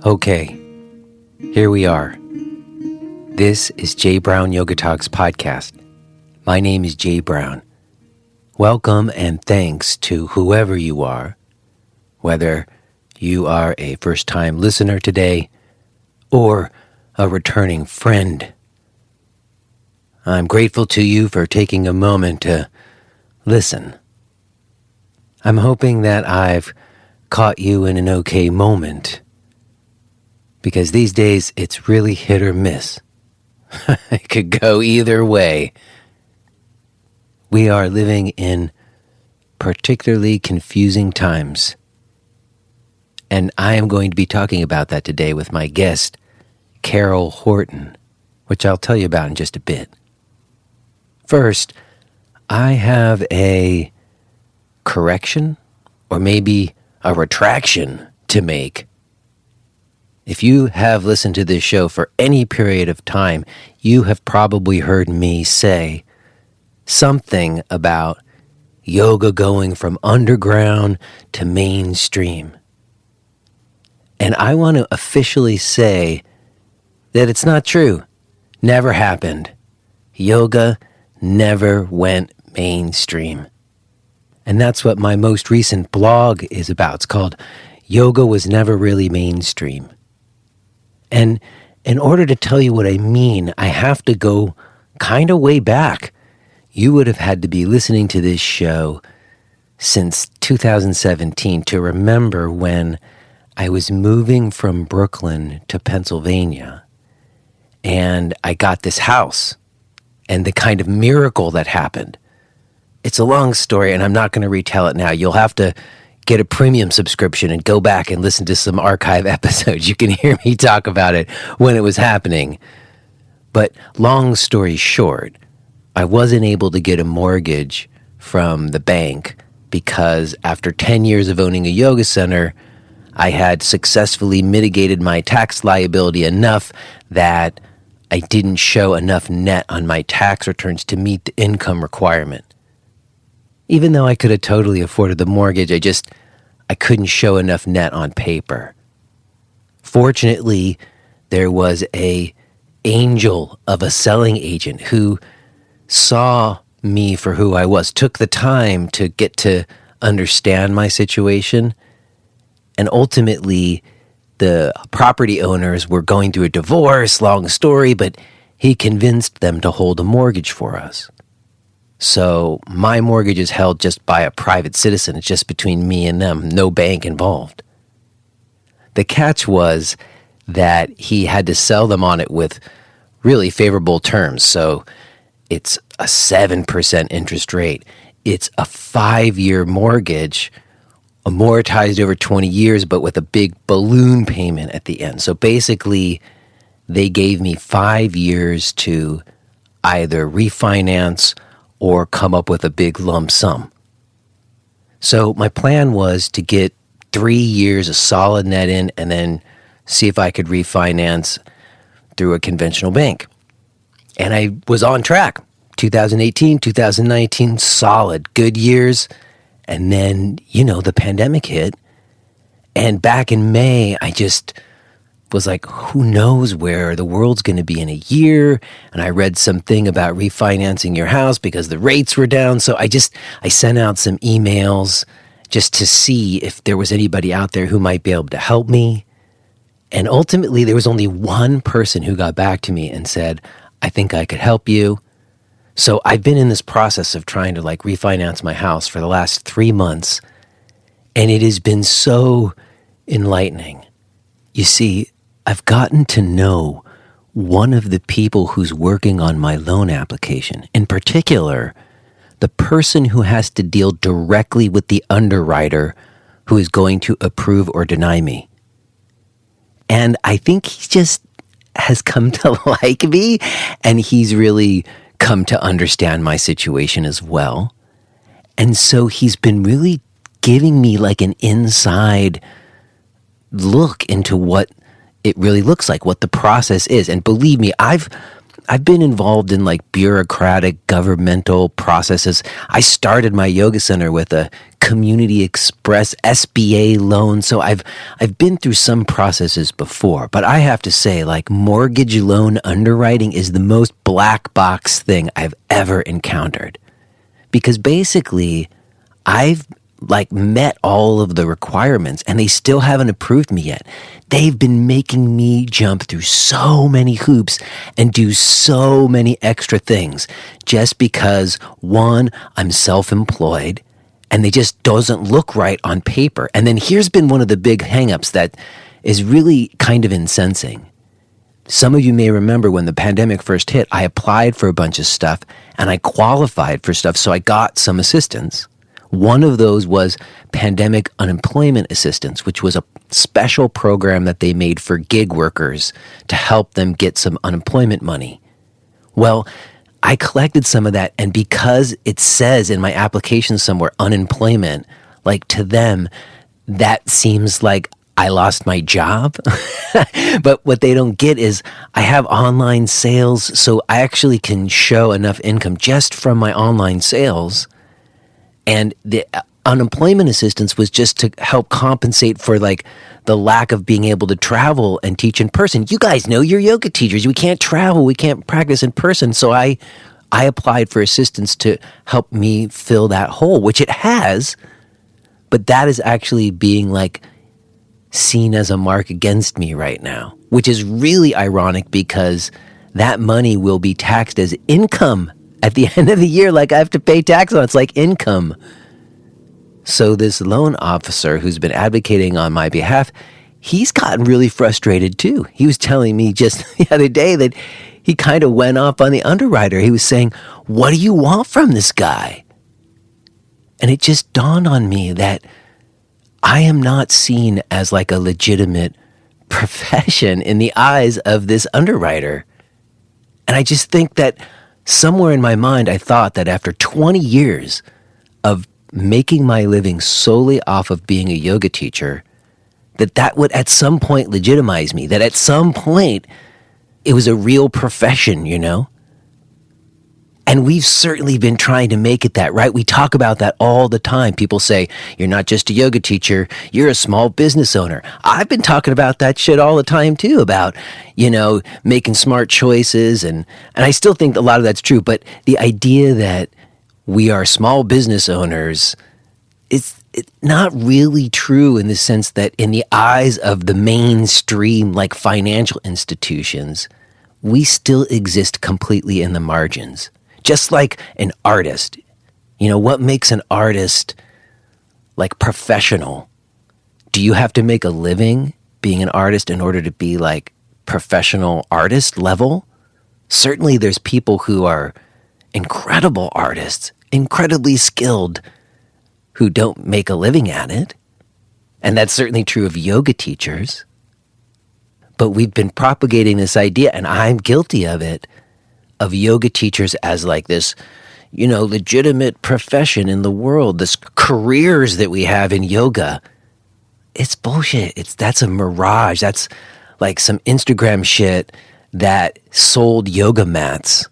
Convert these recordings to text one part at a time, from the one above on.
Okay, here we are. This is Jay Brown Yoga Talks podcast. My name is Jay Brown. Welcome and thanks to whoever you are, whether you are a first-time listener today or a returning friend. I'm grateful to you for taking a moment to listen. I'm hoping that I've caught you in an okay moment, because these days it's really hit or miss. It could go either way. We are living in particularly confusing times, and I am going to be talking about that today with my guest, Carol Horton, which I'll tell you about in just a bit. First, I have a correction, or maybe a retraction to make. If you have listened to this show for any period of time, you have probably heard me say something about yoga going from underground to mainstream. And I want to officially say that it's not true. Never happened. Yoga never went mainstream. And that's what my most recent blog is about. It's called Yoga Was Never Really Mainstream. And in order to tell you what I mean, I have to go kind of way back. You would have had to be listening to this show since 2017 to remember when I was moving from Brooklyn to Pennsylvania. And I got this house and the kind of miracle that happened. It's a long story, and I'm not going to retell it now. You'll have to get a premium subscription and go back and listen to some archive episodes. You can hear me talk about it when it was happening. But long story short, I wasn't able to get a mortgage from the bank because after 10 years of owning a yoga center, I had successfully mitigated my tax liability enough that I didn't show enough net on my tax returns to meet the income requirement. Even though I could have totally afforded the mortgage, I couldn't show enough net on paper. Fortunately, there was an angel of a selling agent who saw me for who I was, took the time to get to understand my situation, and ultimately the property owners were going through a divorce, long story, but he convinced them to hold a mortgage for us. So my mortgage is held just by a private citizen. It's just between me and them, no bank involved. The catch was that he had to sell them on it with really favorable terms. So it's a 7% interest rate. It's a 5-year mortgage, amortized over 20 years, but with a big balloon payment at the end. So basically, they gave me 5 years to either refinance or come up with a big lump sum. So my plan was to get 3 years of solid net in and then see if I could refinance through a conventional bank. And I was on track. 2018, 2019, solid, good years. And then, the pandemic hit. And back in May, I just was like, who knows where the world's going to be in a year? And I read something about refinancing your house because the rates were down. So I sent out some emails just to see if there was anybody out there who might be able to help me. And ultimately, there was only one person who got back to me and said, I think I could help you. So I've been in this process of trying to refinance my house for the last 3 months. And it has been so enlightening. You see, I've gotten to know one of the people who's working on my loan application. In particular, the person who has to deal directly with the underwriter who is going to approve or deny me. And I think he just has come to like me, and he's really come to understand my situation as well. And so he's been really giving me an inside look into what it really looks like, what the process is. And believe me, I've I've been involved in like bureaucratic governmental processes. I started my yoga center with a Community Express SBA loan. So I've been through some processes before, but I have to say, like, mortgage loan underwriting is the most black box thing I've ever encountered. Because basically, I've like met all of the requirements and they still haven't approved me yet. They've been making me jump through so many hoops and do so many extra things just because, one, I'm self-employed and they just doesn't look right on paper. And then here's been one of the big hangups that is really kind of incensing. Some of you may remember when the pandemic first hit, I applied for a bunch of stuff and I qualified for stuff, so I got some assistance. One of those was pandemic unemployment assistance, which was a special program that they made for gig workers to help them get some unemployment money. Well, I collected some of that, and because it says in my application somewhere unemployment, like to them, that seems like I lost my job. But what they don't get is I have online sales, so I actually can show enough income just from my online sales. And the unemployment assistance was just to help compensate for like the lack of being able to travel and teach in person. You guys know, you're yoga teachers. We can't travel. We can't practice in person. So I applied for assistance to help me fill that hole, which it has. But that is actually being like seen as a mark against me right now, which is really ironic because that money will be taxed as income at the end of the year. Like I have to pay tax on it. It's like income. So this loan officer who's been advocating on my behalf, he's gotten really frustrated too. He was telling me just the other day that he kind of went off on the underwriter. He was saying, "What do you want from this guy?" And it just dawned on me that I am not seen as like a legitimate profession in the eyes of this underwriter. And I just think that somewhere in my mind, I thought that after 20 years of making my living solely off of being a yoga teacher, that would at some point legitimize me, that at some point it was a real profession, you know? And we've certainly been trying to make it that, right? We talk about that all the time. People say, you're not just a yoga teacher, you're a small business owner. I've been talking about that shit all the time too, about, you know, making smart choices. And I still think a lot of that's true. But the idea that we are small business owners, it's not really true in the sense that in the eyes of the mainstream, like financial institutions, we still exist completely in the margins. Just like an artist, you know, what makes an artist like professional? Do you have to make a living being an artist in order to be like professional artist level? Certainly there's people who are incredible artists, incredibly skilled, who don't make a living at it. And that's certainly true of yoga teachers. But we've been propagating this idea, and I'm guilty of it, of yoga teachers as like this, you know, legitimate profession in the world, this careers that we have in yoga. It's bullshit. That's a mirage. That's like some Instagram shit that sold yoga mats.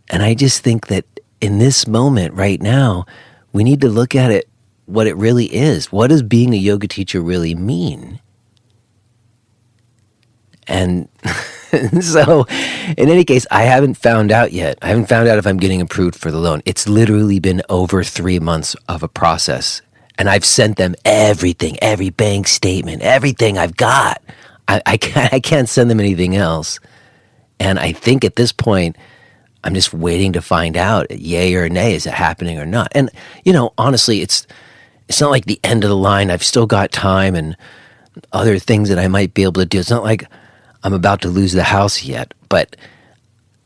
And I just think that in this moment right now, we need to look at it, what it really is. What does being a yoga teacher really mean? And so, in any case, I haven't found out yet. I haven't found out if I'm getting approved for the loan. It's literally been over 3 months of a process. And I've sent them everything, every bank statement, everything I've got. I can't send them anything else. And I think at this point, I'm just waiting to find out, yay or nay, is it happening or not? And, you know, honestly, it's not like the end of the line. I've still got time and other things that I might be able to do. It's not like I'm about to lose the house yet, but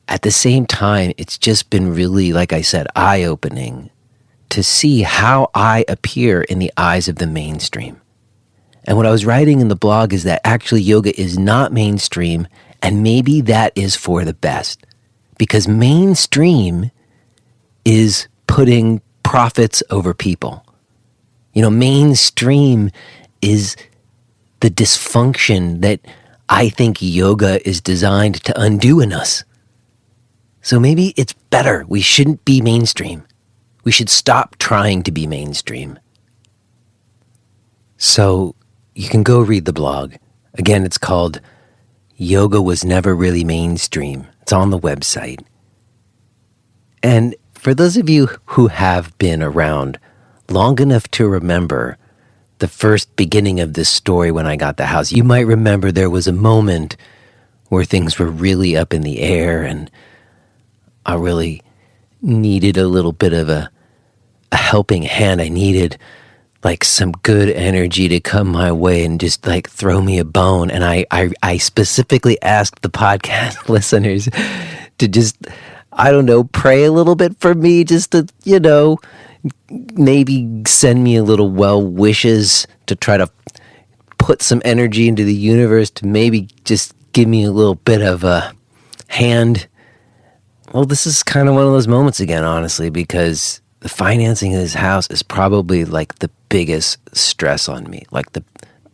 at the same time, it's just been really, like I said, eye-opening to see how I appear in the eyes of the mainstream. And what I was writing in the blog is that actually yoga is not mainstream, and maybe that is for the best, because mainstream is putting profits over people. You know, mainstream is the dysfunction that I think yoga is designed to undo in us. So maybe it's better. We shouldn't be mainstream. We should stop trying to be mainstream. So you can go read the blog. Again, it's called Yoga Was Never Really Mainstream. It's on the website. And for those of you who have been around long enough to remember the first beginning of this story when I got the house, you might remember there was a moment where things were really up in the air and I really needed a little bit of a helping hand. I needed like some good energy to come my way and just like throw me a bone. And I specifically asked the podcast listeners to just, I don't know, pray a little bit for me, just to, maybe send me a little well wishes to try to put some energy into the universe to maybe just give me a little bit of a hand. Well, this is kind of one of those moments again, honestly, because the financing of this house is probably like the biggest stress on me, like the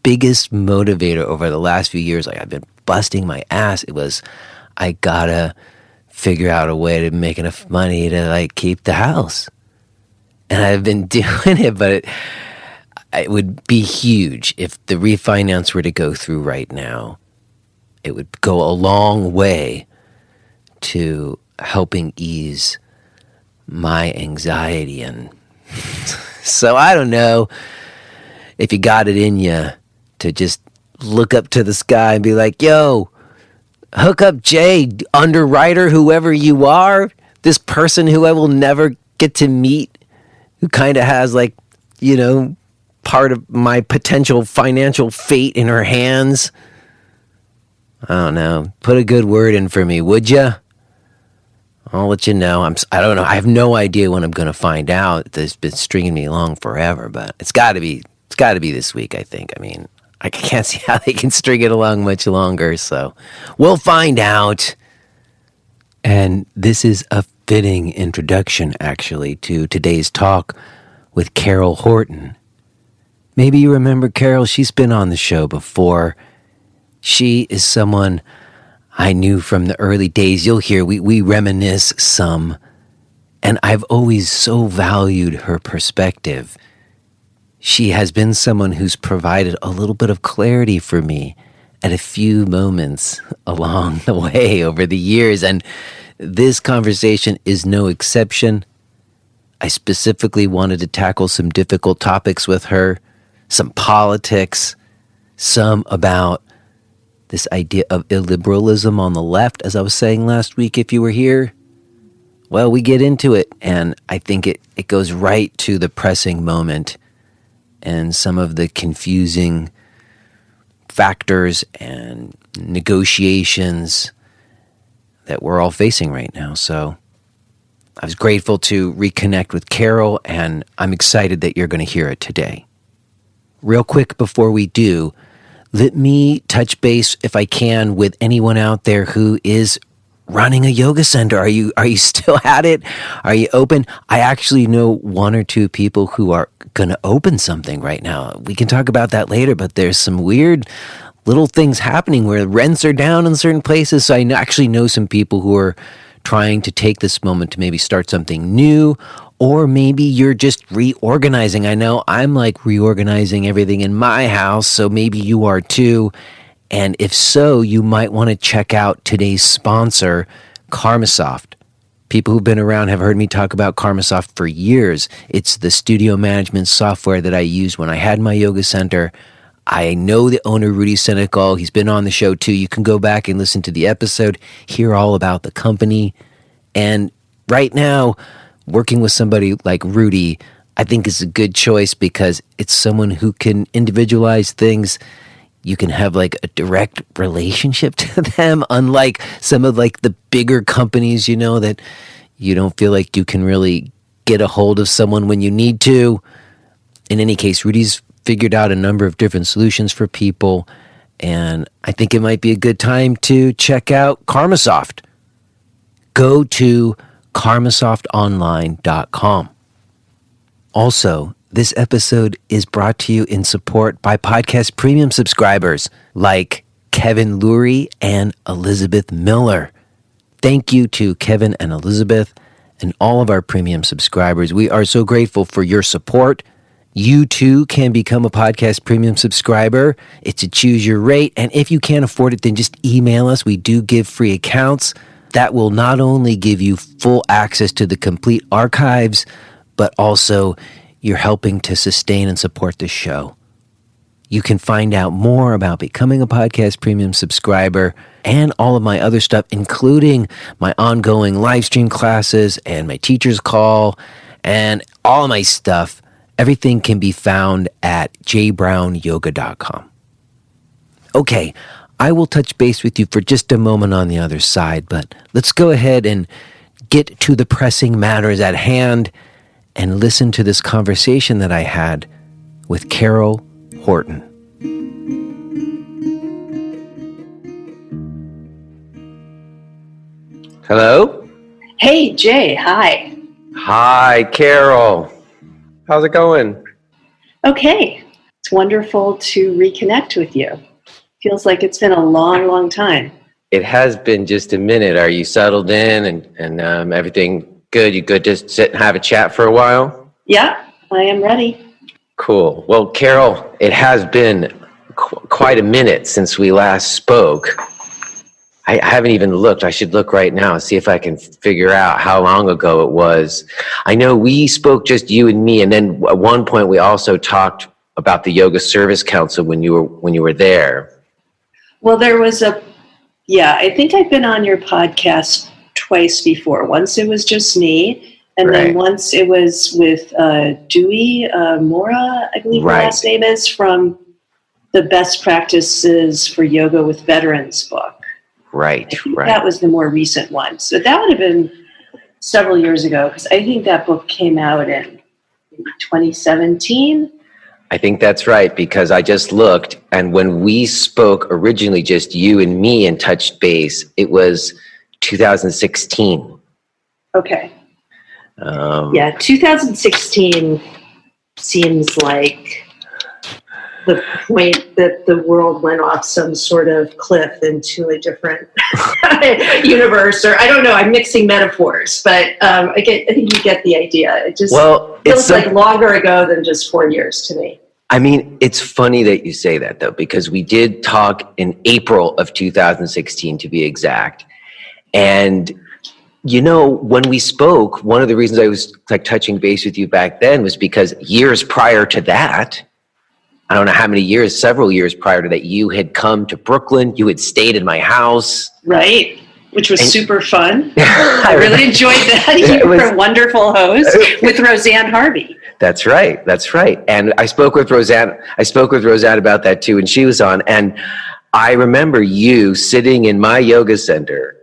biggest motivator over the last few years. Like I've been busting my ass. It was, I gotta figure out a way to make enough money to like keep the house. And I've been doing it, but it would be huge if the refinance were to go through right now. It would go a long way to helping ease my anxiety. And so I don't know if you got it in you to just look up to the sky and be like, yo, hook up Jay, underwriter, whoever you are, this person who I will never get to meet, who kind of has like, part of my potential financial fate in her hands. I don't know. Put a good word in for me, would you? I'll let you know. I don't know. I have no idea when I'm going to find out. It's been stringing me along forever, but it's got to be this week, I think. I mean, I can't see how they can string it along much longer, so we'll find out. And this is a fitting introduction, actually, to today's talk with Carol Horton. Maybe you remember Carol. She's been on the show before. She is someone I knew from the early days. You'll hear we reminisce some, and I've always so valued her perspective. She has been someone who's provided a little bit of clarity for me at a few moments along the way over the years, and this conversation is no exception. I specifically wanted to tackle some difficult topics with her, some politics, some about this idea of illiberalism on the left, as I was saying last week, if you were here. Well, we get into it, and I think it goes right to the pressing moment and some of the confusing factors and negotiations that we're all facing right now. So I was grateful to reconnect with Carol, and I'm excited that you're going to hear it today. Real quick before we do, let me touch base, if I can, with anyone out there who is running a yoga center. Are you still at it? Are you open? I actually know one or two people who are going to open something right now. We can talk about that later, but there's some weird little things happening where rents are down in certain places. So I actually know some people who are trying to take this moment to maybe start something new, or maybe you're just reorganizing. I know I'm like reorganizing everything in my house, so maybe you are too. And if so, you might want to check out today's sponsor, KarmaSoft. People who've been around have heard me talk about KarmaSoft for years. It's the studio management software that I used when I had my yoga center. I know the owner, Rudy Senecal. He's been on the show too. You can go back and listen to the episode, hear all about the company. And right now, working with somebody like Rudy, I think is a good choice because it's someone who can individualize things. You can have like a direct relationship to them, unlike some of like the bigger companies, that you don't feel like you can really get a hold of someone when you need to. In any case, Rudy's figured out a number of different solutions for people, and I think it might be a good time to check out KarmaSoft. Go to karmasoftonline.com. Also, this episode is brought to you in support by podcast premium subscribers like Kevin Lurie and Elizabeth Miller. Thank you to Kevin and Elizabeth and all of our premium subscribers. We are so grateful for your support. You too can become a podcast premium subscriber. It's a choose your rate. And if you can't afford it, then just email us. We do give free accounts. That will not only give you full access to the complete archives, but also you're helping to sustain and support the show. You can find out more about becoming a podcast premium subscriber and all of my other stuff, including my ongoing live stream classes and my teacher's call and all of my stuff. Everything can be found at jbrownyoga.com. Okay, I will touch base with you for just a moment on the other side, but let's go ahead and get to the pressing matters at hand and listen to this conversation that I had with Carol Horton. Hello? Hey, Jay. Hi. Hi, Carol. How's it going? Okay. It's wonderful to reconnect with you. Feels like it's been a long, long time. It has been just a minute. Are you settled in and everything good? You good to sit and have a chat for a while? Yeah, I am ready. Cool. Well, Carol, it has been quite a minute since we last spoke. I haven't even looked. I should look right now and see if I can figure out how long ago it was. I know we spoke just you and me, and then at one point we also talked about the Yoga Service Council when you were there. Well, there was I think I've been on your podcast twice before. Once it was just me, and then once it was with Dewey Mora, I believe her last name is, from the Best Practices for Yoga with Veterans book. Right. That was the more recent one. So that would have been several years ago, because I think that book came out in 2017. I think that's right, because I just looked, and when we spoke originally, just you and me, and touched base, it was 2016. Okay. 2016 seems like the point that the world went off some sort of cliff into a different universe, or I don't know. I'm mixing metaphors, but I think you get the idea. It just feels like longer ago than just 4 years to me. I mean, it's funny that you say that, though, because we did talk in April of 2016, to be exact. And, you know, when we spoke, one of the reasons I was touching base with you back then was because years prior to that, I don't know how many years, several years prior to that, you had come to Brooklyn. You had stayed in my house. Right, which was super fun. I really enjoyed that. You were a wonderful host with Roseanne Harvey. That's right. And I spoke with Roseanne about that too, and she was on. And I remember you sitting in my yoga center,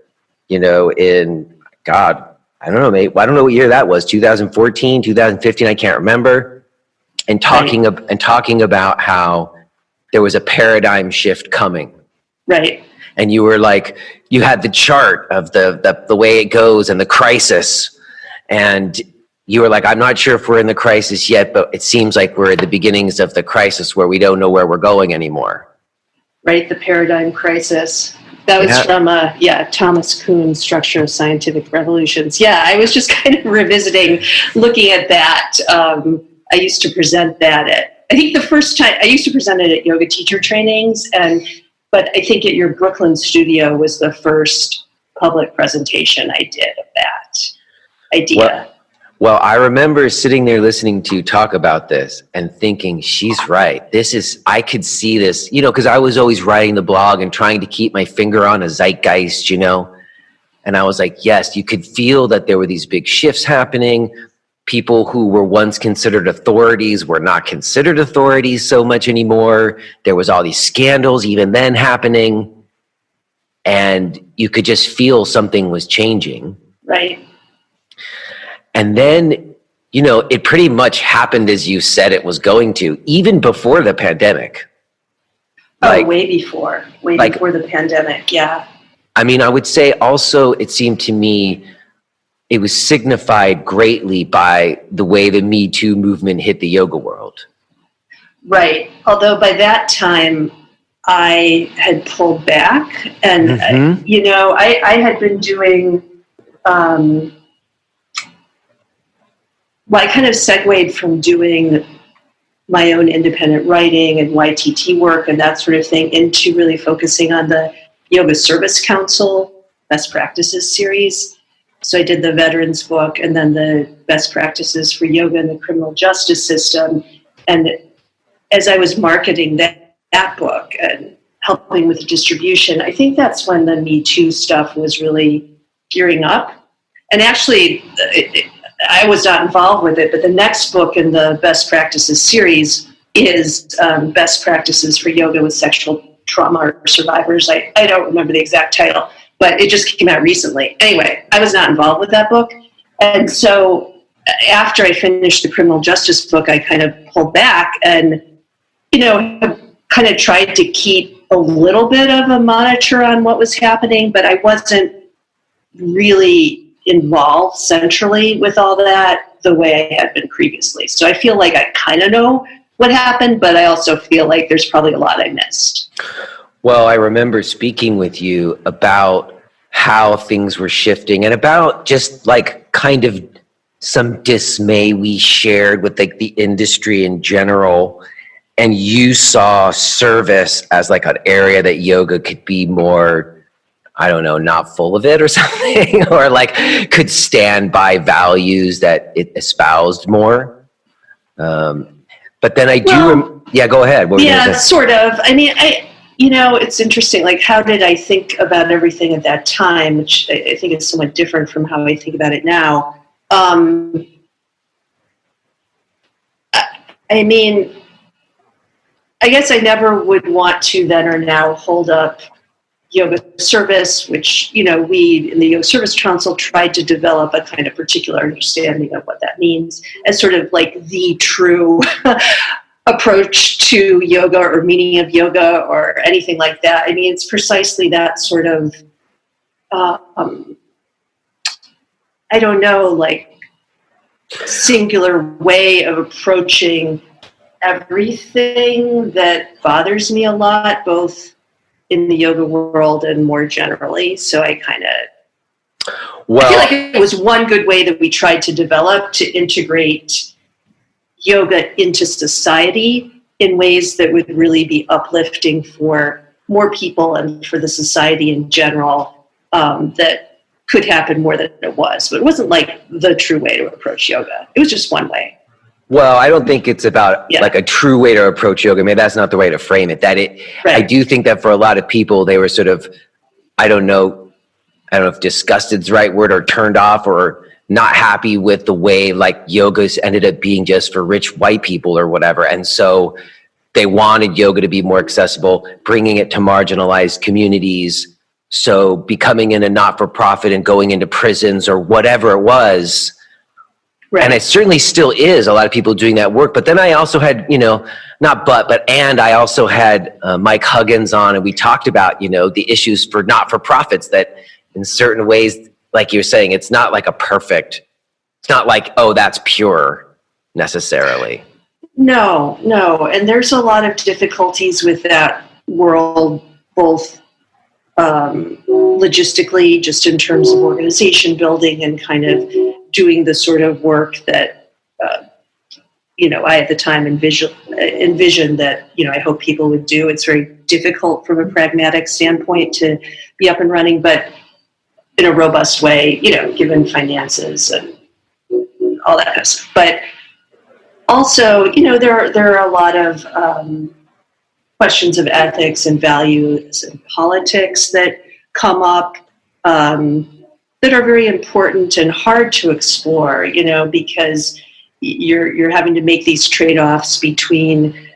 you know, in, God, I don't know, mate. I don't know what year that was, 2014, 2015, I can't remember. And talking about how there was a paradigm shift coming. Right. And you were like, you had the chart of the way it goes and the crisis. And you were like, I'm not sure if we're in the crisis yet, but it seems like we're at the beginnings of the crisis where we don't know where we're going anymore. Right, the paradigm crisis. That was from Thomas Kuhn's Structure of Scientific Revolutions. Yeah, I was just kind of revisiting, looking at that. I used to present that I think the first time, I used to present it at yoga teacher trainings, but I think at your Brooklyn studio was the first public presentation I did of that idea. Well, I remember sitting there listening to you talk about this and thinking, she's right. I could see this, because I was always writing the blog and trying to keep my finger on a zeitgeist, and I was like, yes, you could feel that there were these big shifts happening. People who were once considered authorities were not considered authorities so much anymore. There was all these scandals even then happening, and you could just feel something was changing. Right. And then, it pretty much happened as you said it was going to, even before the pandemic. Way before the pandemic, yeah. I mean, I would say also it seemed to me it was signified greatly by the way the Me Too movement hit the yoga world. Right. Although by that time, I had pulled back, and I had been doing. I kind of segued from doing my own independent writing and YTT work and that sort of thing into really focusing on the Yoga Service Council Best Practices series. So I did the Veterans book and then the Best Practices for Yoga in the Criminal Justice System. And as I was marketing that book and helping with the distribution, I think that's when the Me Too stuff was really gearing up. And actually, I was not involved with it, but the next book in the Best Practices series is Best Practices for Yoga with Sexual Trauma or Survivors. I don't remember the exact title, but it just came out recently. Anyway, I was not involved with that book. And so after I finished the criminal justice book, I kind of pulled back and, kind of tried to keep a little bit of a monitor on what was happening, but I wasn't really involved centrally with all that the way I had been previously. So I feel like I kind of know what happened, but I also feel like there's probably a lot I missed. Well, I remember speaking with you about how things were shifting and about just like kind of some dismay we shared with like the industry in general. And you saw service as like an area that yoga could be more, I don't know, not full of it or something, or like could stand by values that it espoused more. But then go ahead. Sort of. I mean, it's interesting. Like, how did I think about everything at that time, which I think is somewhat different from how I think about it now. I guess I never would want to then or now hold up yoga service, which, we in the Yoga Service Council tried to develop a kind of particular understanding of what that means as sort of like the true approach to yoga or meaning of yoga or anything like that. I mean, it's precisely that sort of, singular way of approaching everything that bothers me a lot, both in the yoga world and more generally. So I feel like it was one good way that we tried to develop to integrate yoga into society in ways that would really be uplifting for more people and for the society in general, that could happen more than it was. But it wasn't like the true way to approach yoga. It was just one way. Well, I don't think it's about like a true way to approach yoga. Maybe that's not the way to frame it. Right. I do think that for a lot of people, they were sort of, I don't know if disgusted's the right word, or turned off or not happy with the way like yoga's ended up being just for rich white people or whatever. And so they wanted yoga to be more accessible, bringing it to marginalized communities. So becoming in a not-for-profit and going into prisons or whatever it was. Right. And it certainly still is a lot of people doing that work. But then I also had, I also had Mike Huggins on, and we talked about, the issues for not-for-profits that in certain ways, like you're saying, it's not like it's not like, oh, that's pure necessarily. No. And there's a lot of difficulties with that world, both logistically, just in terms of organization building and kind of doing the sort of work that, I at the time envisioned that, I hope people would do. It's very difficult from a pragmatic standpoint to be up and running, but in a robust way, given finances and all that kind of stuff. But also, there are a lot of questions of ethics and values and politics that come up that are very important and hard to explore, because you're having to make these trade-offs between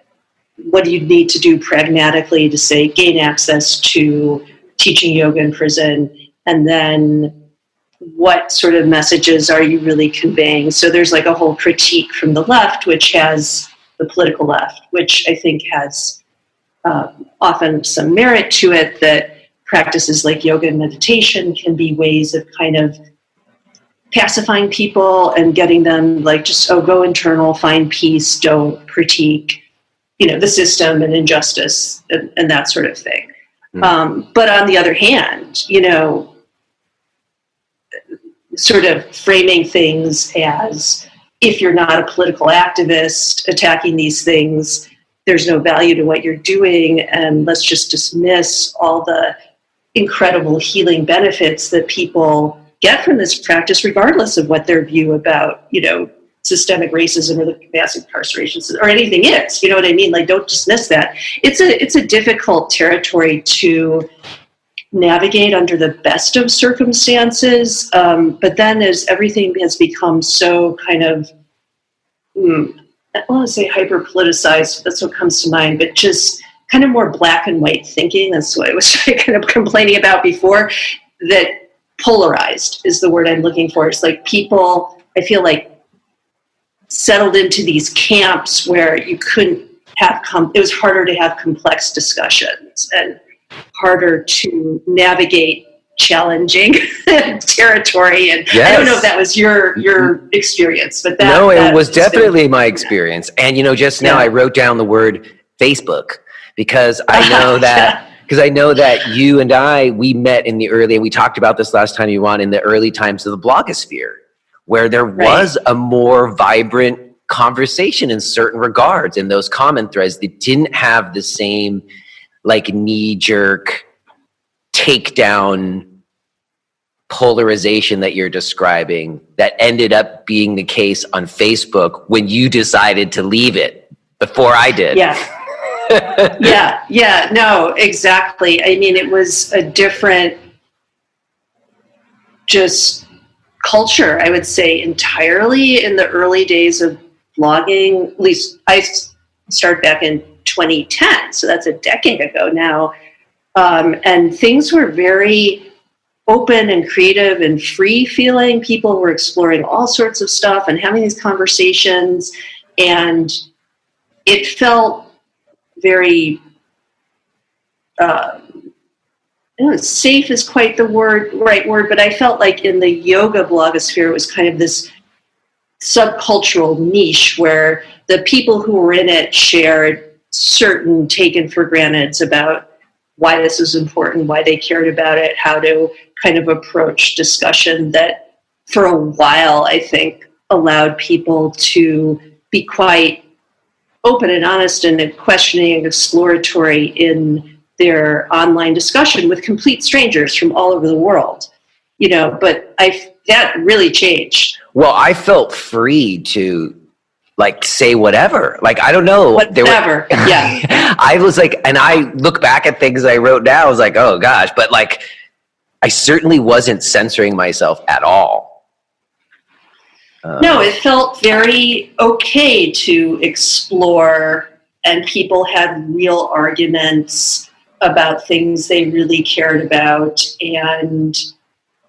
what do you need to do pragmatically to, say, gain access to teaching yoga in prison, and then what sort of messages are you really conveying? So there's like a whole critique from the left, which has the political left, which I think has often some merit to it, that practices like yoga and meditation can be ways of kind of pacifying people and getting them like just, go internal, find peace, don't critique the system and injustice and that sort of thing. But on the other hand, sort of framing things as, if you're not a political activist attacking these things, there's no value to what you're doing, and let's just dismiss all the incredible healing benefits that people get from this practice, regardless of what their view about, systemic racism or the mass incarcerations or anything is. You know what I mean? Like, don't dismiss that. It's a difficult territory to navigate under the best of circumstances. But then as everything has become so kind of, I don't want to say hyper politicized, that's what comes to mind, but just kind of more black and white thinking. That's what I was kind of complaining about before. That polarized is the word I'm looking for. It's like people, I feel like, settled into these camps where you couldn't have, it was harder to have complex discussions and harder to navigate challenging territory. And yes. I don't know if that was your experience, but it was definitely my experience. And, just now I wrote down the word Facebook because I know that, because I know that you and we met in the early, and we talked about this last time you were on, in the early times of the blogosphere, where there was a more vibrant conversation in certain regards in those comment threads that didn't have the same knee-jerk takedown polarization that you're describing that ended up being the case on Facebook when you decided to leave it before I did. Yeah, no, exactly. I mean, it was a different just culture, I would say, entirely in the early days of blogging. At least I started back in 2010, so that's a decade ago now. And things were very open and creative and free feeling. People were exploring all sorts of stuff and having these conversations, and it felt very safe is quite the right word, but I felt like in the yoga blogosphere, it was kind of this subcultural niche where the people who were in it shared certain taken for granteds about why this was important, why they cared about it, how to kind of approach discussion that for a while, I think, allowed people to be quite open and honest and questioning and exploratory in their online discussion with complete strangers from all over the world, but that really changed. Well, I felt free to say whatever. I don't know. Whatever. Yeah. I was and I look back at things I wrote down, I was like, oh gosh, but I certainly wasn't censoring myself at all. No, it felt very okay to explore, and people had real arguments about things they really cared about. And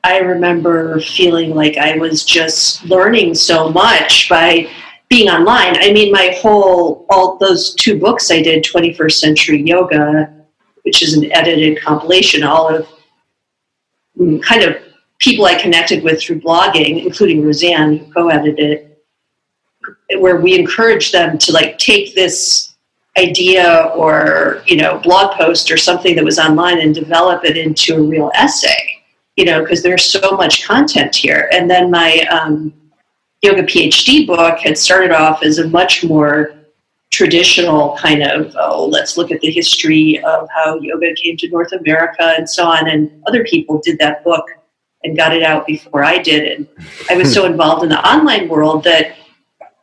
I remember feeling like I was just learning so much by being online. I mean, all those 2 books I did, 21st Century Yoga, which is an edited compilation, all of kind of people I connected with through blogging, including Roseanne, who co-edited it, where we encouraged them to take this idea or, blog post or something that was online and develop it into a real essay, because there's so much content here. And then my yoga PhD book had started off as a much more traditional kind of, let's look at the history of how yoga came to North America and so on. And other people did that book and got it out before I did. And I was so involved in the online world that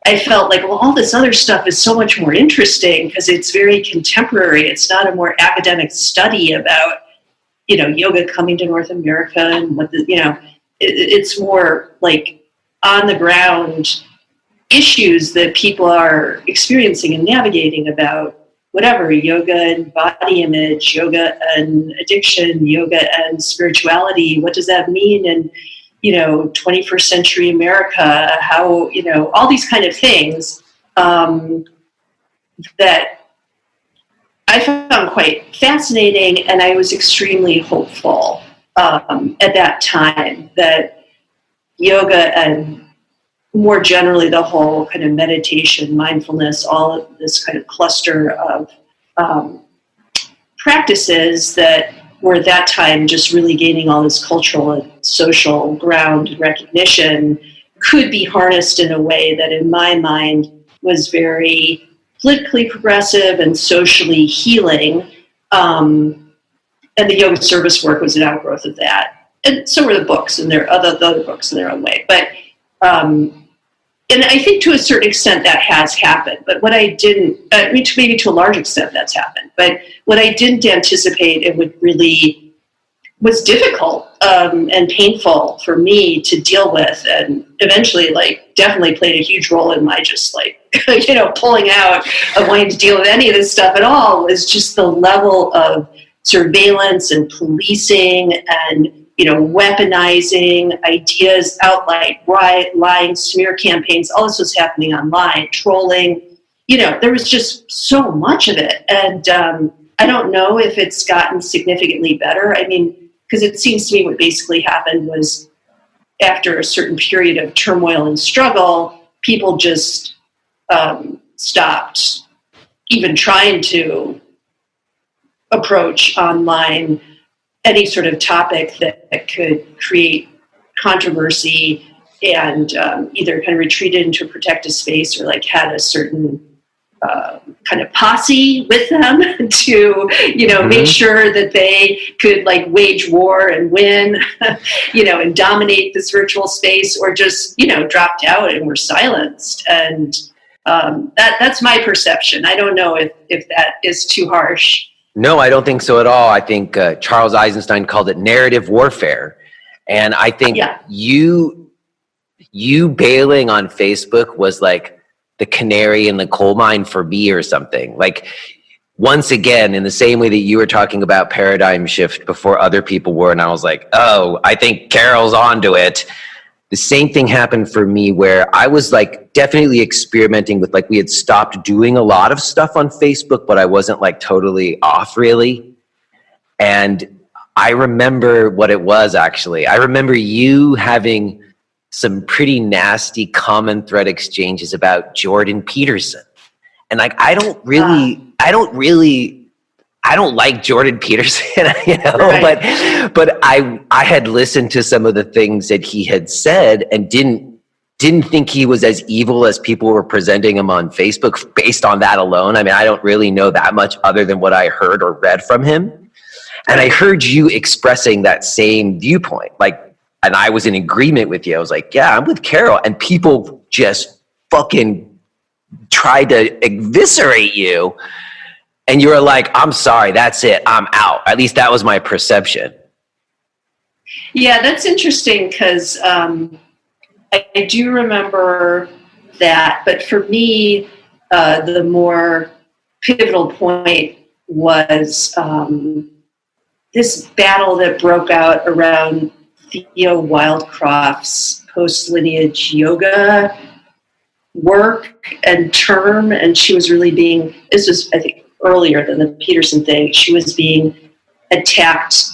I felt like, all this other stuff is so much more interesting because it's very contemporary. It's not a more academic study about, yoga coming to North America and what it's more on the ground issues that people are experiencing and navigating about whatever, yoga and body image, yoga and addiction, yoga and spirituality. What does that mean? And 21st century America, how, all these kind of things that I found quite fascinating. And I was extremely hopeful at that time that yoga and more generally, the whole kind of meditation, mindfulness, all of this kind of cluster of practices that were at that time just really gaining all this cultural and social ground and recognition could be harnessed in a way that in my mind was very politically progressive and socially healing. And the yoga service work was an outgrowth of that. And so were the books and the other books in their own way. But and I think to a certain extent that has happened, but what I didn't, maybe to a large extent that's happened, but what I didn't anticipate it would really, was difficult and painful for me to deal with, and eventually definitely played a huge role in my just pulling out of wanting to deal with any of this stuff at all, was just the level of surveillance and policing and weaponizing ideas, outright lying, smear campaigns, all this was happening online, trolling, there was just so much of it. And I don't know if it's gotten significantly better. I mean, because it seems to me what basically happened was after a certain period of turmoil and struggle, people just stopped even trying to approach online any sort of topic that could create controversy, and either kind of retreated into a protective space or had a certain kind of posse with them to, make sure that they could wage war and win, and dominate this virtual space, or just, dropped out and were silenced. And that's my perception. I don't know if that is too harsh. No, I don't think so at all. I think Charles Eisenstein called it narrative warfare. And I think you bailing on Facebook was the canary in the coal mine for me or something. Once again, in the same way that you were talking about paradigm shift before other people were, and I was like, oh, I think Carol's onto it. The same thing happened for me, where I was definitely experimenting with, we had stopped doing a lot of stuff on Facebook, but I wasn't totally off really. And I remember what it was actually. I remember you having some pretty nasty common thread exchanges about Jordan Peterson. And I don't like Jordan Peterson, right. but I had listened to some of the things that he had said and didn't think he was as evil as people were presenting him on Facebook based on that alone. I mean, I don't really know that much other than what I heard or read from him. And I heard you expressing that same viewpoint, and I was in agreement with you. I was like, yeah, I'm with Carol. And people just fucking tried to eviscerate you. And you were like, I'm sorry, that's it, I'm out. At least that was my perception. Yeah, that's interesting because I do remember that. But for me, the more pivotal point was this battle that broke out around Theo Wildcroft's post-lineage yoga work and term. And she was really this was, I think, earlier than the Peterson thing. She was being attacked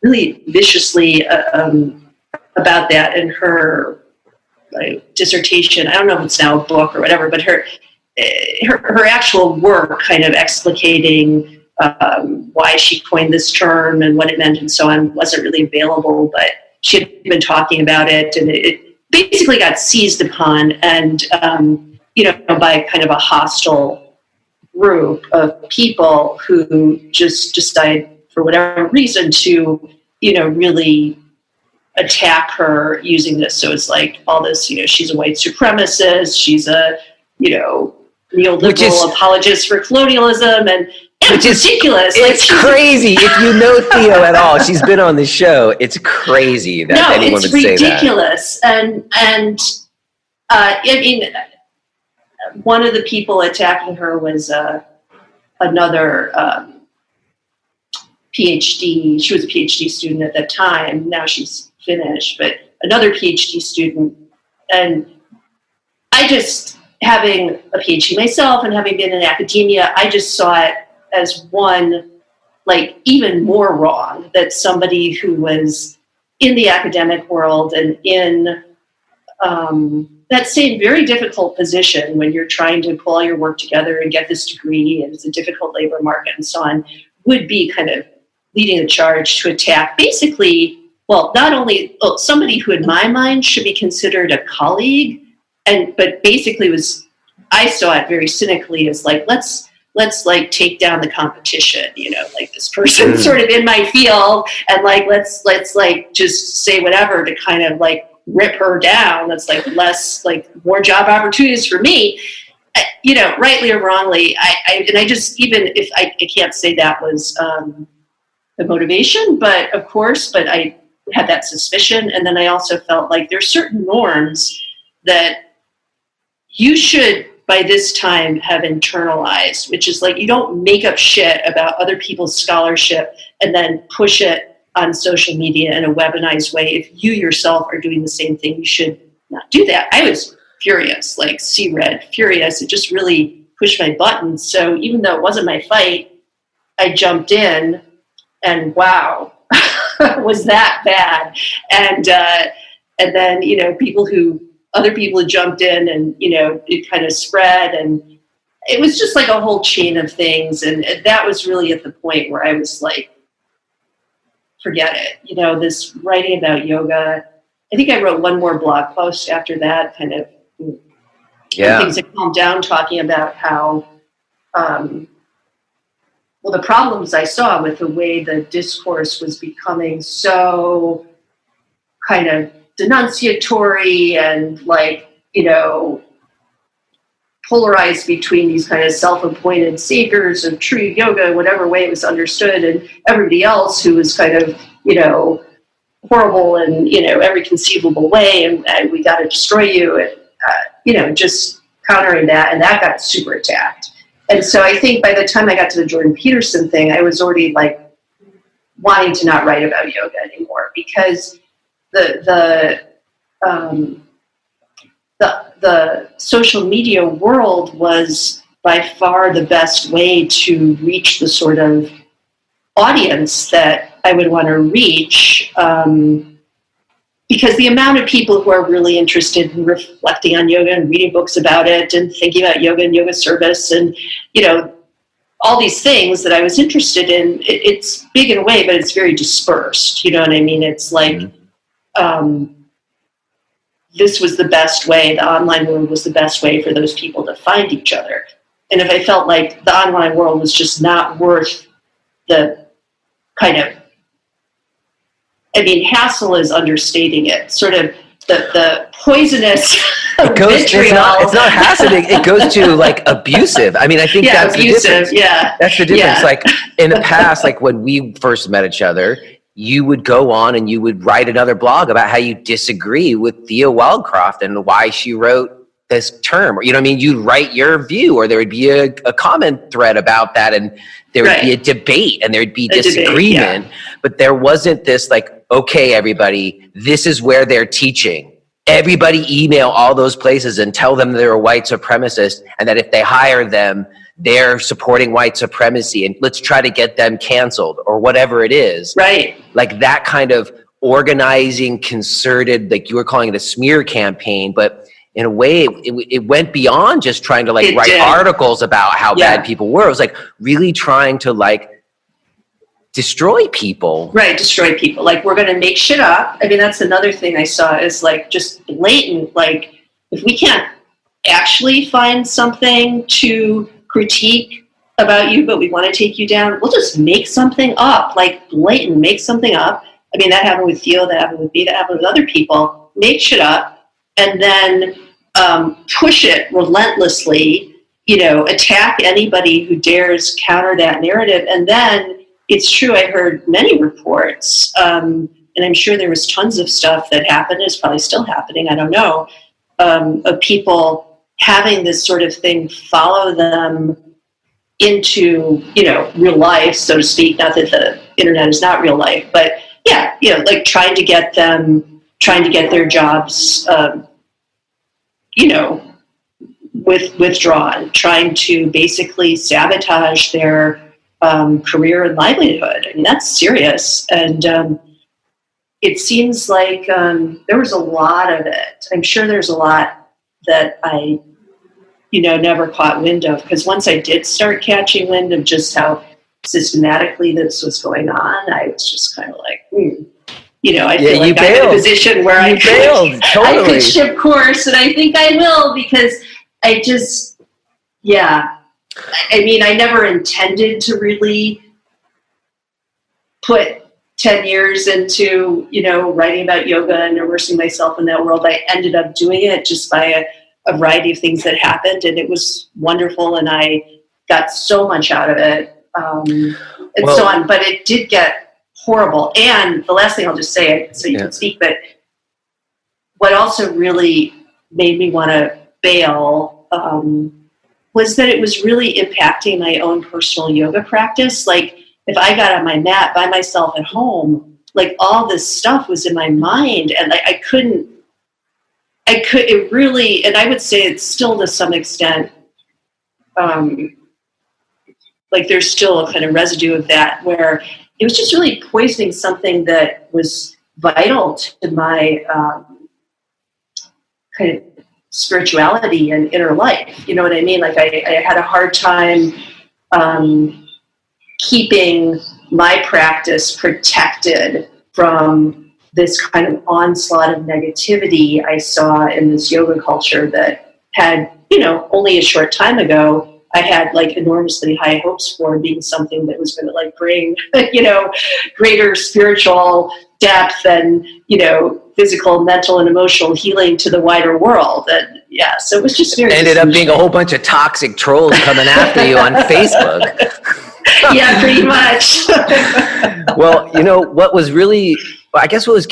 really viciously about that in her dissertation. I don't know if it's now a book or whatever, but her actual work kind of explicating why she coined this term and what it meant and so on wasn't really available, but she had been talking about it, and it basically got seized upon and by kind of a hostile group of people who just decide for whatever reason to, really attack her using this. So it's all this, she's a white supremacist, she's a, neoliberal apologist for colonialism, and it's ridiculous. It's crazy. If you know Theo at all, she's been on the show. It's crazy that anyone would say that. No, it's ridiculous. And I mean, one of the people attacking her was another PhD. She was a PhD student at that time. Now she's finished, but another PhD student. And I just, having a PhD myself and having been in academia, I just saw it as one, even more wrong that somebody who was in the academic world and in that same very difficult position when you're trying to pull all your work together and get this degree, and it's a difficult labor market and so on, would be kind of leading the charge to attack basically, well, not only somebody who in my mind should be considered a colleague, but basically I saw it very cynically as like, let's like take down the competition, like this person sort of in my field, and like let's like just say whatever to kind of like rip her down. That's like less, like more job opportunities for me, rightly or wrongly. I just, even if I can't say that was the motivation, but I had that suspicion. And then I also felt like there's certain norms that you should by this time have internalized, which is like, you don't make up shit about other people's scholarship and then push it on social media in a webinized way. If you yourself are doing the same thing, you should not do that. I was furious, like C-red, furious. It just really pushed my buttons. So even though it wasn't my fight, I jumped in, and wow, was that bad? And then, other people who jumped in, and, it kind of spread, and it was just like a whole chain of things. And that was really at the point where I was like, forget it. This writing about yoga, I think I wrote one more blog post after that, kind of things that calmed down, talking about how, the problems I saw with the way the discourse was becoming so kind of denunciatory and like, polarized between these kind of self-appointed saviors of true yoga, whatever way it was understood, and everybody else who was kind of, horrible in, every conceivable way, and we got to destroy you, and, just countering that, and that got super attacked. And so I think by the time I got to the Jordan Peterson thing, I was already like wanting to not write about yoga anymore, because the social media world was by far the best way to reach the sort of audience that I would want to reach, because the amount of people who are really interested in reflecting on yoga and reading books about it and thinking about yoga and yoga service and, all these things that I was interested in, it's big in a way, but it's very dispersed. You know what I mean? It's like, this was the best way, the online world was the best way for those people to find each other. And if I felt like the online world was just not worth the kind of, hassle is understating it, sort of the poisonous vitriol. It's not hassling, it goes to like abusive. I think that's abusive, the difference. Yeah. That's the difference. Yeah. Like in the past, like when we first met each other, you would go on and you would write another blog about how you disagree with Thea Wildcroft and why she wrote this term. Or, you'd write your view, or there would be a comment thread about that, and there would be a debate, and there'd be disagreement. But there wasn't this like, okay, everybody, this is where they're teaching. Everybody email all those places and tell them they're a white supremacist, and that if they hire them, they're supporting white supremacy, and let's try to get them canceled, or whatever it is. Right. Like that kind of organizing, concerted, like you were calling it a smear campaign, but in a way it went beyond just trying to like write articles about how bad people were. It was like really trying to like destroy people. Right, destroy people. Like, we're going to make shit up. That's another thing I saw is like just blatant, like if we can't actually find something to critique about you, but we want to take you down, we'll just make something up, like blatant, make something up. That happened with Theo, that happened with me, that happened with other people. Make shit up and then push it relentlessly, attack anybody who dares counter that narrative. And then it's true, I heard many reports, and I'm sure there was tons of stuff that happened, it's probably still happening, I don't know, of people having this sort of thing follow them into, real life, so to speak. Not that the internet is not real life, but like trying to get their jobs, withdrawn, trying to basically sabotage their career and livelihood. That's serious. And it seems like there was a lot of it. I'm sure there's a lot that I, never caught wind of, because once I did start catching wind of just how systematically this was going on, I was just kind of like, I feel like I'm in a position where I could shift course, and I think I will, because I just, I never intended to really put 10 years into, writing about yoga and immersing myself in that world. I ended up doing it just by a variety of things that happened, and it was wonderful, and I got so much out of it, so on. But it did get horrible. And the last thing I'll just say, so you can speak, but what also really made me want to bail was that it was really impacting my own personal yoga practice. Like, if I got on my mat by myself at home, like, all this stuff was in my mind, and it really, and I would say it's still to some extent, like, there's still a kind of residue of that, where it was just really poisoning something that was vital to my kind of spirituality and inner life. You know what I mean? Like, I had a hard time keeping my practice protected from this kind of onslaught of negativity I saw in this yoga culture that had, only a short time ago, I had like enormously high hopes for being something that was going to like bring, greater spiritual depth and, physical, mental, and emotional healing to the wider world. And so it was just very ended up being a whole bunch of toxic trolls coming after you on Facebook. Yeah, pretty much. Well, what was really, I guess what was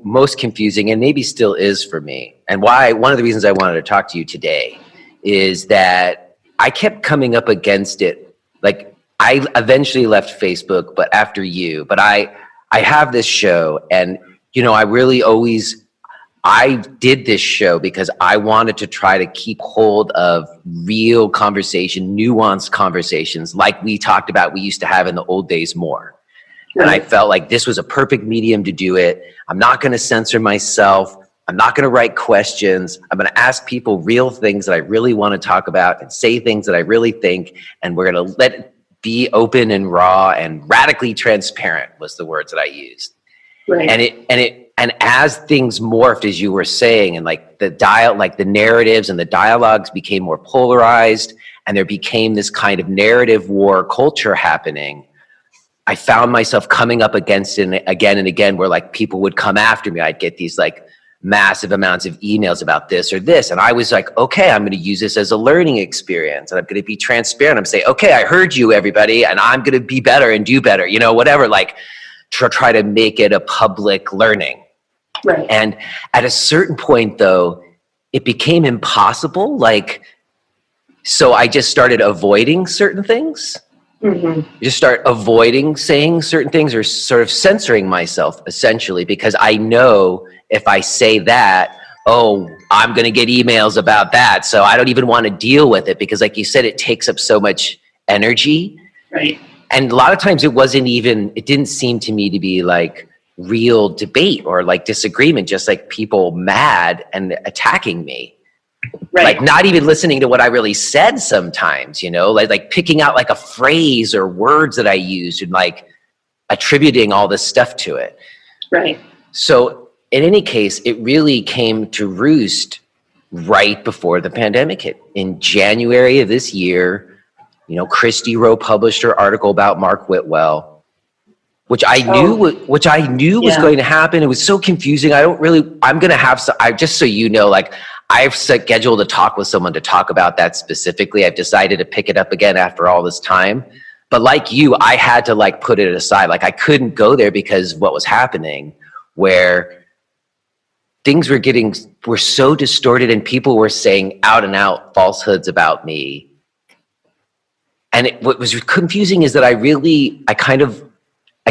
most confusing, and maybe still is for me, and one of the reasons I wanted to talk to you today is that I kept coming up against it. Like, I eventually left Facebook, but after you, but I have this show, and, I did this show because I wanted to try to keep hold of real conversation, nuanced conversations like we talked about we used to have in the old days more. And I felt like this was a perfect medium to do it. I'm not going to censor myself. I'm not going to write questions. I'm going to ask people real things that I really want to talk about and say things that I really think. And we're going to let it be open and raw and radically transparent was the words that I used. Right. And as things morphed, as you were saying, and like the narratives and the dialogues became more polarized, and there became this kind of narrative war culture happening, I found myself coming up against it again and again, where like people would come after me. I'd get these like massive amounts of emails about this or this. And I was like, okay, I'm going to use this as a learning experience, and I'm going to be transparent. I'm saying, okay, I heard you, everybody, and I'm going to be better and do better, whatever, like to try to make it a public learning. Right. And at a certain point, though, it became impossible. So I just started avoiding certain things. Mm-hmm. You just start avoiding saying certain things, or sort of censoring myself, essentially, because I know if I say that, I'm going to get emails about that. So I don't even want to deal with it, because like you said, it takes up so much energy. Right. And a lot of times it didn't seem to me to be like real debate or like disagreement, just like people mad and attacking me. Right. Like not even listening to what I really said sometimes, like picking out like a phrase or words that I used and like attributing all this stuff to it. Right. So in any case, it really came to roost right before the pandemic hit. In January of this year, Christy Rowe published her article about Mark Whitwell, which I knew was going to happen. It was so confusing. I'm going to have just so you know, like I've scheduled a talk with someone to talk about that specifically. I've decided to pick it up again after all this time. But like you, I had to like put it aside. Like I couldn't go there because of what was happening, where things were so distorted and people were saying out and out falsehoods about me. And what was confusing is that I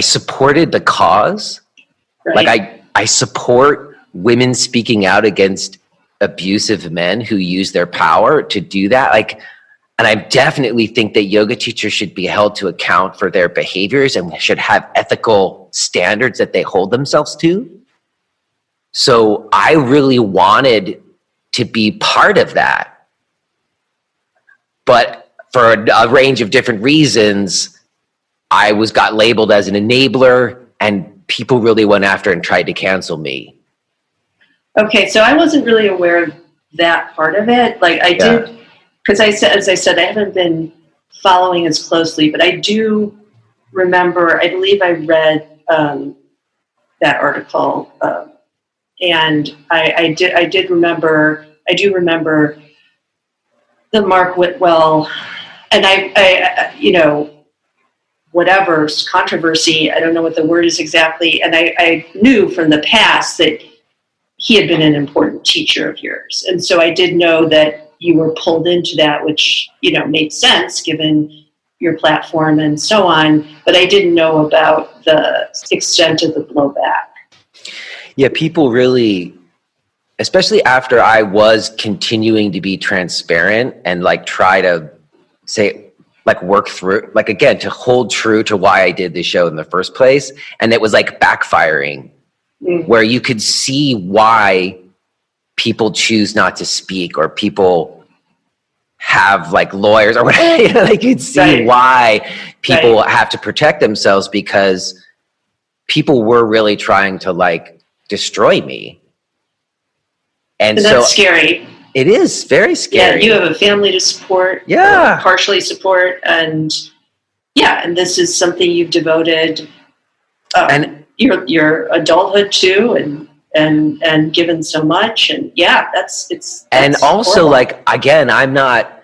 supported the cause. Right. Like I support women speaking out against abusive men who use their power to do that. Like And I definitely think that yoga teachers should be held to account for their behaviors and should have ethical standards that they hold themselves to. So I really wanted to be part of that. But for a range of different reasons, I got labeled as an enabler, and people really went after and tried to cancel me. Okay, so I wasn't really aware of that part of it. Like I did, because as I said, I haven't been following as closely, but I do remember, I believe I read that article, and I do remember the Mark Whitwell, and I whatever controversy, I don't know what the word is exactly, and I knew from the past that he had been an important teacher of yours. And so I did know that you were pulled into that, which, made sense given your platform and so on, but I didn't know about the extent of the blowback. Yeah, people really, especially after I was continuing to be transparent and try to say, work through, again, to hold true to why I did the show in the first place. And it was backfiring, where you could see why people choose not to speak, or people have lawyers or whatever. They could see why people have to protect themselves, because people were really trying to destroy me. And so that's scary. It is very scary. Yeah, you have a family to support. Yeah. Partially support. And this is something you've devoted and your adulthood to, and given so much. And that's and also horrible. Again, I'm not,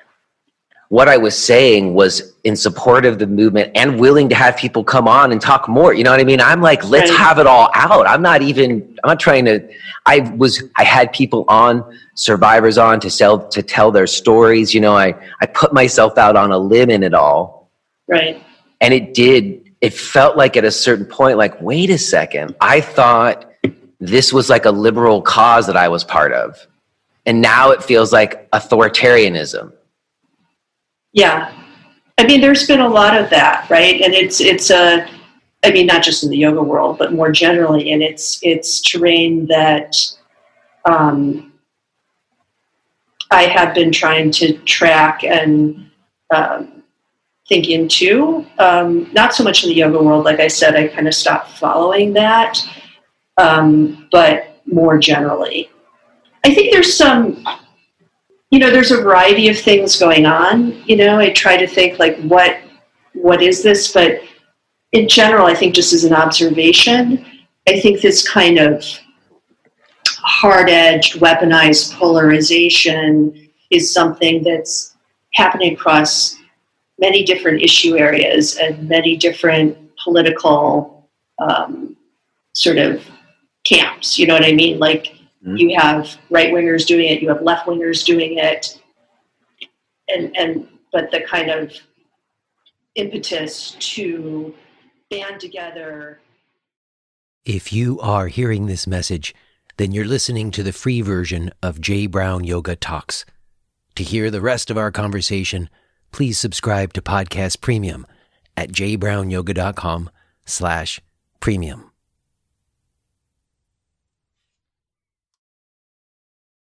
what I was saying was in support of the movement and willing to have people come on and talk more. You know what I mean? I'm let's have it all out. I'm not trying to, I had people on, survivors on to tell their stories. I put myself out on a limb in it all. Right. And it felt like at a certain point, wait a second, I thought this was a liberal cause that I was part of. And now it feels like authoritarianism. Yeah. I mean, there's been a lot of that, right? And it's not just in the yoga world, but more generally, and it's terrain that I have been trying to track and think into. Not so much in the yoga world. Like I said, I kind of stopped following that, but more generally. I think there's some, there's a variety of things going on. I try to think what is this? But in general, I think just as an observation, I think this kind of hard-edged, weaponized polarization is something that's happening across many different issue areas and many different political sort of camps. You know what I mean? You have right-wingers doing it, you have left-wingers doing it, but the kind of impetus to band together. If you are hearing this message, then you're listening to the free version of J. Brown Yoga Talks. To hear the rest of our conversation, please subscribe to Podcast Premium at jbrownyoga.com/premium.